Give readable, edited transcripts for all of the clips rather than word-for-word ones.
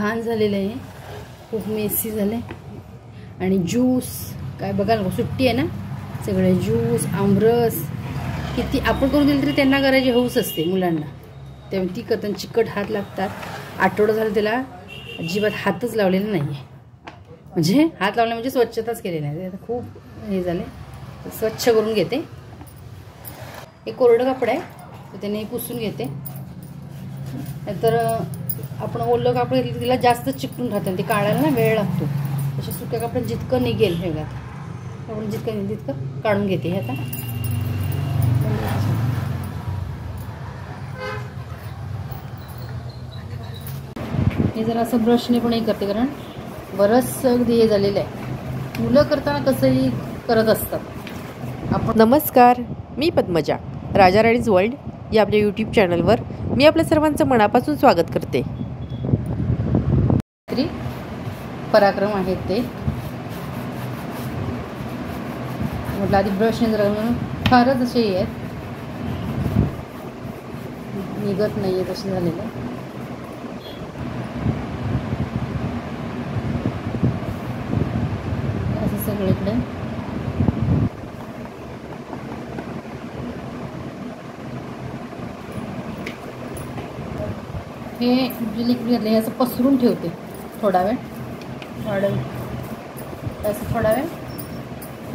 घाण झालेलं आहे, खूप मेसी झाले. आणि ज्यूस काय बघा ना, सुट्टी आहे ना, सगळे ज्यूस आमरस किती आपण करून दिलं तरी त्यांना करायची हौस असते मुलांना. तेव्हा ती करताना चिकट हात लागतात. आठवडा झाला त्याला अजिबात हातच लावलेला नाही आहे, म्हणजे हात लावला म्हणजे स्वच्छताच केलेली नाही. आता खूप हे झाले, स्वच्छ करून घेते. हे कोरडं कापड आहे तर त्याने पुसून घेते. नंतर आपण ओलं कापड घेतलं तिला जास्त चिकटून राहतं, ते काढायला ना वेळ लागतो. तसे सुक्या कापडात जितकं निघेल हे बघा, आपण जितकं तितकं काढून घेते. हे आता हे जरा असं ब्रशने पण हे करते, कारण बरंच अगदी हे झालेलं आहे. मुलं करताना कसंही करत असतात. आपण नमस्कार, मी पद्मजा. राजा राणीज वर्ल्ड या आपल्या यूट्यूब चॅनलवर मी आपल्या सर्वांचं मनापासून स्वागत करते. पराक्रम आहेत ते म्हटलं आधी ब्रशने जरा फारच असे आहेत, निघत नाही आहे तसे झालेलं. असं सगळीकडे हे जे लिक्विड घातलं हे असं पसरून ठेवते थोडा वेळ, असं थोडा वेळ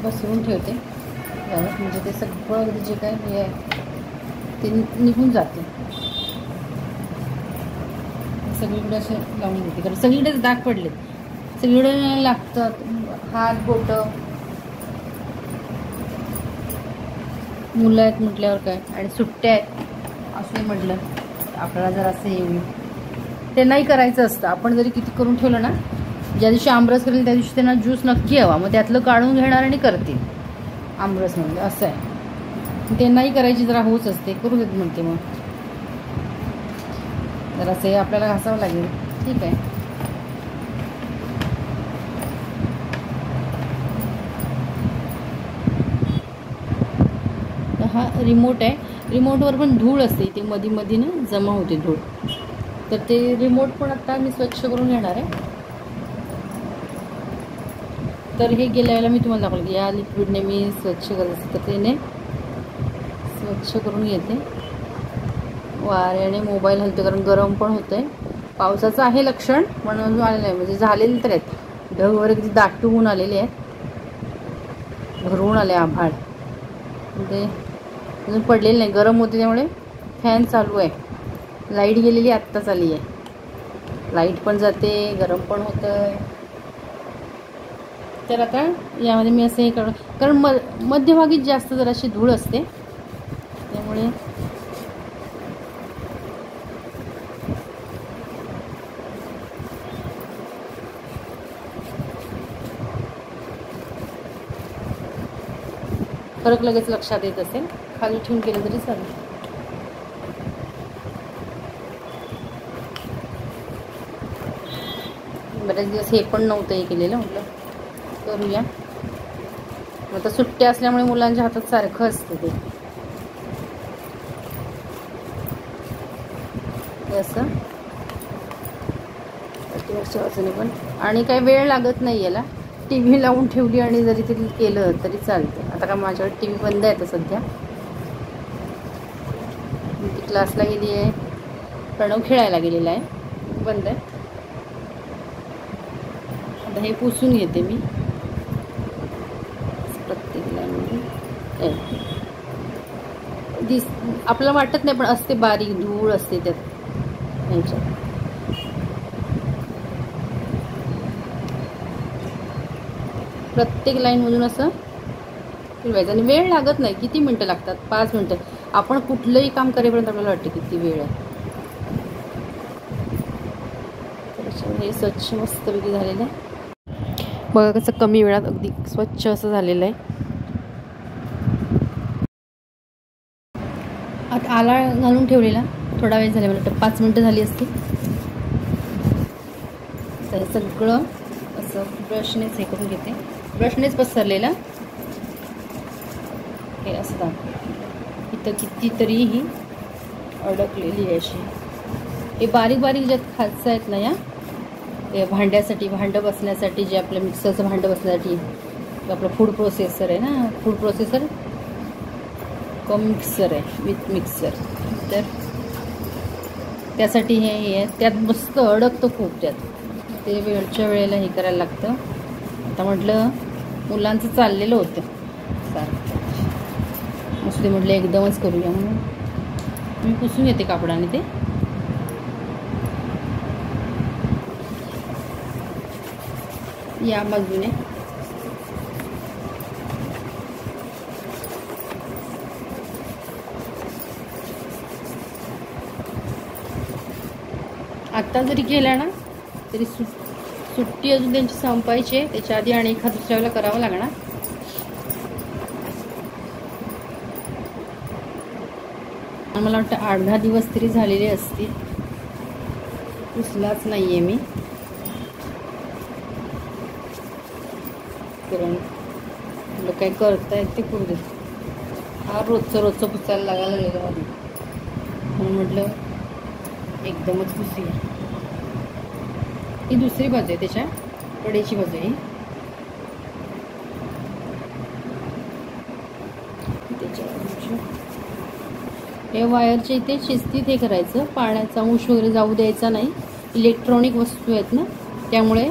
बसवून ठेवते म्हणजे ते सगळं जे काय हे आहे ते निघून जाते. सगळीकडे असे लावून घेते, कारण सगळीकडेच डाग पडले, सगळीकडे लागतात. हात बोटं मुलं आहेत म्हटल्यावर काय, आणि सुट्ट्या आहेत असं म्हटलं आपल्याला जर असं येईल ते नाही करायचं असतं. आपण जरी किती करून ठेवलं ना, ज्या दिवशी आमरस करेल त्या दिवशी त्यांना ज्यूस नक्की हवा, मग त्यातलं काढून घेणार आणि करतील आमरस. म्हणजे असं आहे, ते नाही करायची जरा हौस असते, करू देत म्हणते. मग जरा असं आपल्याला घासावं लागेल. ठीक आहे, हा रिमोट आहे. रिमोटवर पण धूळ असते, ते मध्ये मध्ये ना जमा होते धूळ, तर ते रिमोट पण आता मी स्वच्छ करून घेणार आहे. तर हे गेल्या वेळेला मी तुम्हाला दाखवलं की या लिक्विडने मी स्वच्छ करत असते, तर त्याने स्वच्छ करून घेते. वाऱ्याने मोबाईल हलते, कारण गरम पण होतं आहे. पावसाचं आहे लक्षण, म्हणून आलेलं आहे, म्हणजे झालेले तर आहेत. ढग वगैरे किती दाटून आलेले आहेत, भरून आले आभाळ, ते अजून पडलेलं नाही. गरम होते त्यामुळे फॅन चालू आहे. लाईट गेलेली आत्ताच आली आहे, लाईट पण जाते, गरम पण होतं आहे. तर आता यामध्ये मी असं हे कारण मध्यभागीच जास्त जराशी धूळ असते, त्यामुळे फरक लगेच लक्षात येत असेल. खाली ठेवून केलं तरी चालेल. बरेच दिवस हे पण नव्हतं हे केलेलं, म्हटलं करूया. आता सुट्ट्या असल्यामुळे मुलांच्या हातात सारखं असतं ते असं वरच्या बाजूने पण. आणि काही वेळ लागत नाही याला, टी व्ही लावून ठेवली आणि जरी ते केलं तरी चालतं. आता का माझ्याकडे टी व्ही बंद आहे तर सध्या, ती क्लासला गेली आहे, प्रणव खेळायला गेलेला आहे, बंद आहे. आता हे पुसून घेते मी प्रत्येक लाईनमध्ये. आपल्याला वाटत नाही पण असते, बारीक धूळ असते त्यात ह्याच्यात. प्रत्येक लाईनमधून असं फिरवायचं, आणि वेळ लागत नाही. किती मिनटं लागतात? 5 मिनटं. आपण कुठलंही काम करेपर्यंत आपल्याला वाटते किती वेळ आहे. हे स्वच्छ मस्तपैकी झालेलं आहे बघा, कसं कमी वेळात अगदी स्वच्छ असं झालेलं आहे. आता आला घालून ठेवलेला थोडा वेळ झाला, मला 5 मिनटं झाली असती. तर सगळं असं ब्रशनेच हे करून घेते, ब्रशनेच पसरलेलं हे असं. इथं कितीतरी ही अडकलेली आहे अशी. हे बारीक बारीक ज्यात खालचं आहेत ना, या हे भांड्यासाठी, भांडं बसण्यासाठी, जे आपलं मिक्सरचं भांडं बसण्यासाठी आपलं फूड प्रोसेसर आहे ना, फूड प्रोसेसर कम मिक्सर आहे, विथ मिक्सर. तर त्यासाठी हे आहे, त्यात मस्त अडकतं खूप, त्यात ते वेळच्या वेळेला हे करायला लागतं. आता म्हटलं मुलांचं चाललेलं होतं सारखं, नुसते म्हटलं एकदमच करूया म्हणून मी पुसून घेते कापडाने ते. या बाजूने आत्ता जरी केला ना तरी सुट्टी अजून त्यांची संपायची आहे, त्याच्या आधी आणि एखाद दुसऱ्या वेळेला करावं लागणार. मला वाटतं 8-10 दिवस तरी झालेले असतील, पुसलाच नाही आहे मी, कारण काय करतायत ते करू देत. हा रोजचं पुसायला लागायला लागलं मध्ये, म्हणून म्हटलं एकदमच पुसूया. ही दुसरी बाजू आहे, त्याच्या कडेची बाजू आहे. हे वायरच्या इथे शिस्तीत हे करायचं, पाण्याचा अंश वगैरे जाऊ द्यायचा नाही. इलेक्ट्रॉनिक वस्तू आहेत ना, त्यामुळे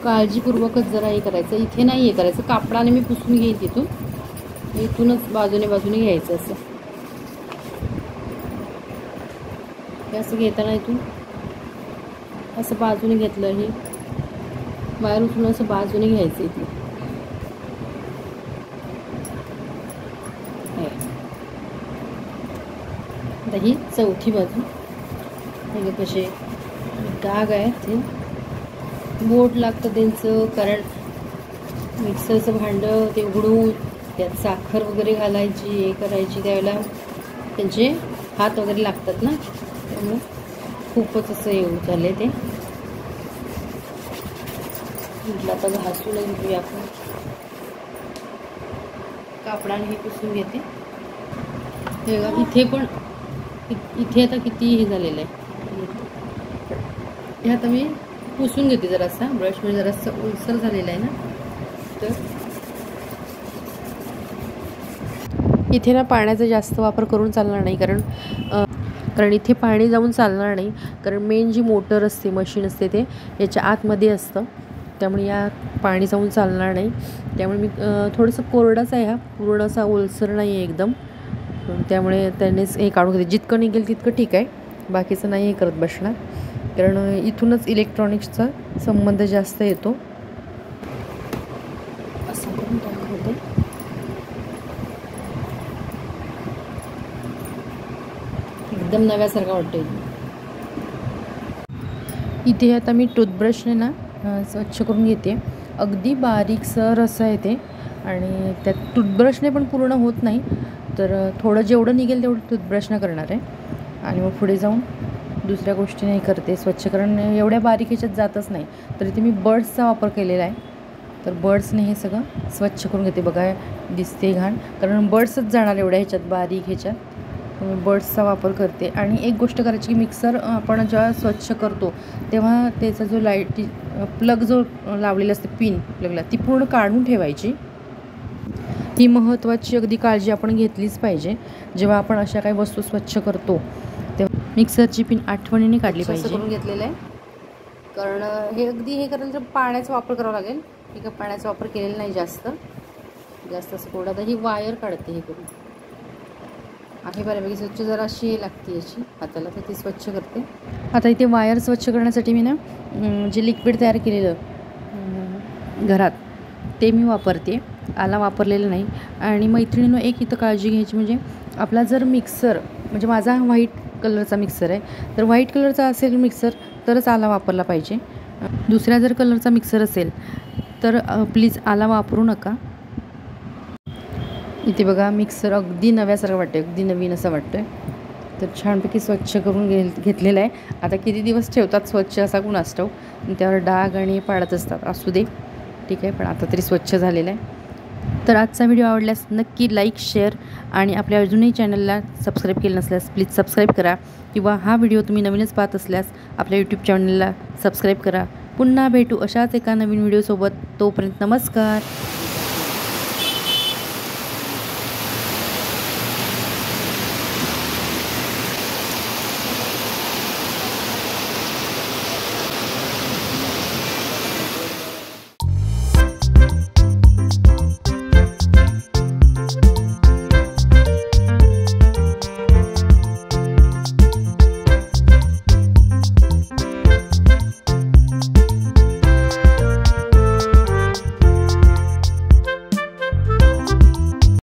काळजीपूर्वकच जरा हे करायचं. इथे नाही हे करायचं, कापडाने मी पुसून घेईन तिथून, इथूनच बाजूने घ्यायचं. असं घेताना इथून असं बाजूने घेतलं, हे वायर उचलून असं बाजूने घ्यायचं इथे. आता ही चौथी बाजू, हे कसे डाग आहे ते बोट लागतं त्यांचं, कारण मिक्सरचं भांडं ते उघडून त्यात साखर वगैरे घालायची, हे करायची, त्यावेळेला त्यांचे हात वगैरे लागतात ना, त्यामुळे खूपच असं हे झाले ते. म्हटलं आता घासून घेऊया आपण, कापडाने हे पुसून घेते. हे बघा इथे पण, इथे आता किती हे झालेलं आहे, हे आता मी पुसून घेते जरासा, ब्रशमध्ये जरासा ओलसर झालेला आहे ना. तर इथे ना पाण्याचा जास्त वापर करून चालणार नाही, कारण इथे पाणी जाऊन चालणार नाही, कारण मेन जी मोटर असते, मशीन असते, ते याच्या आतमध्ये असतं, त्यामुळे या पाणी जाऊन चालणार नाही. त्यामुळे मी थोडंसं कोरडाच आहे, हा पूर्ण असा ओलसर नाही आहे एकदम, त्यामुळे त्यानेच हे काढून घेते. जितकं निघेल तितकं ठीक आहे, बाकीचं नाही हे करत बसणार, कारण इथूनच इलेक्ट्रॉनिक्सचा संबंध जास्त येतो. असं करून टाकते, एकदम नव्यासारखं वाटतं. इथे आता मी टूथब्रशने ना स्वच्छ करून घेते. अगदी बारीकसर असं आहे ते, आणि त्यात टूथब्रशने पण पूर्ण होत नाही, तर थोडं जेवढं निघेल तेवढं टूथब्रशनं करणार आहे, आणि मग पुढे जाऊन दुसऱ्या गोष्टीने करते स्वच्छ, कारण एवढ्या बारीक ह्याच्यात जातच नाही. तर इथे मी बर्ड्सचा वापर केलेला आहे, तर बर्ड्सने हे सगळं स्वच्छ करून घेते. बघा दिसते घाण, कारण बर्ड्सच जाणार एवढ्या ह्याच्यात, बारीक ह्याच्यात, बर्ड्सचा वापर करते. आणि एक गोष्ट करायची की मिक्सर आपण जेव्हा स्वच्छ करतो तेव्हा त्याचा जो लाईट प्लग जो लावलेला असते, पिन प्लगला, ती पूर्ण काढून ठेवायची. ही महत्त्वाची अगदी काळजी आपण घेतलीच पाहिजे जेव्हा आपण अशा काही वस्तू स्वच्छ करतो, तेव्हा मिक्सरची पिन आठवणीने काढली पाहिजे. करून घेतलेलं आहे, कारण हे अगदी हे करायला तर पाण्याचा वापर करावा लागेल. ठीक आहे, पाण्याचा वापर केलेला नाही जास्त असं कोरडा. तर ही वायर काढते हे करून, आहे बऱ्यापैकी स्वच्छ, जरा अशी लागते याची हाताला, तर ती स्वच्छ करते. आता इथे वायर स्वच्छ करण्यासाठी मी ना जे लिक्विड तयार केलेलं घरात ते मी वापरते, आला वापरलेलं नाही. आणि मैत्रिणीनं एक इथं काळजी घ्यायची, म्हणजे आपला जर मिक्सर, म्हणजे माझा व्हाईट कलरचा मिक्सर आहे, तर व्हाईट कलरचा असेल मिक्सर तरच आला वापरला पाहिजे. दुसऱ्या जर कलरचा मिक्सर असेल तर प्लीज आला वापरू नका. इथे बघा मिक्सर अगदी नव्यासारखं वाटतं, अगदी नवीन असं वाटतं आहे. तर छानपैकी स्वच्छ करून घेतलेलं आहे. आता किती दिवस ठेवतात स्वच्छ असा कुणास ठाऊक, त्यावर डाग आणि पाडत असतात, असू दे ठीक आहे, पण आता तरी स्वच्छ झालेलं आहे. तर आजचा व्हिडिओ आवडल्यास नक्की लाईक, शेअर आणि आपल्या अजूनही चॅनलला सबस्क्राईब केलं नसल्यास प्लीज सबस्क्राईब करा, किंवा हा व्हिडिओ तुम्ही नवीनच पाहत असल्यास आपल्या यूट्यूब चॅनलला सबस्क्राईब करा. पुन्हा भेटू अशाच एका नवीन व्हिडिओसोबत. तोपर्यंत नमस्कार.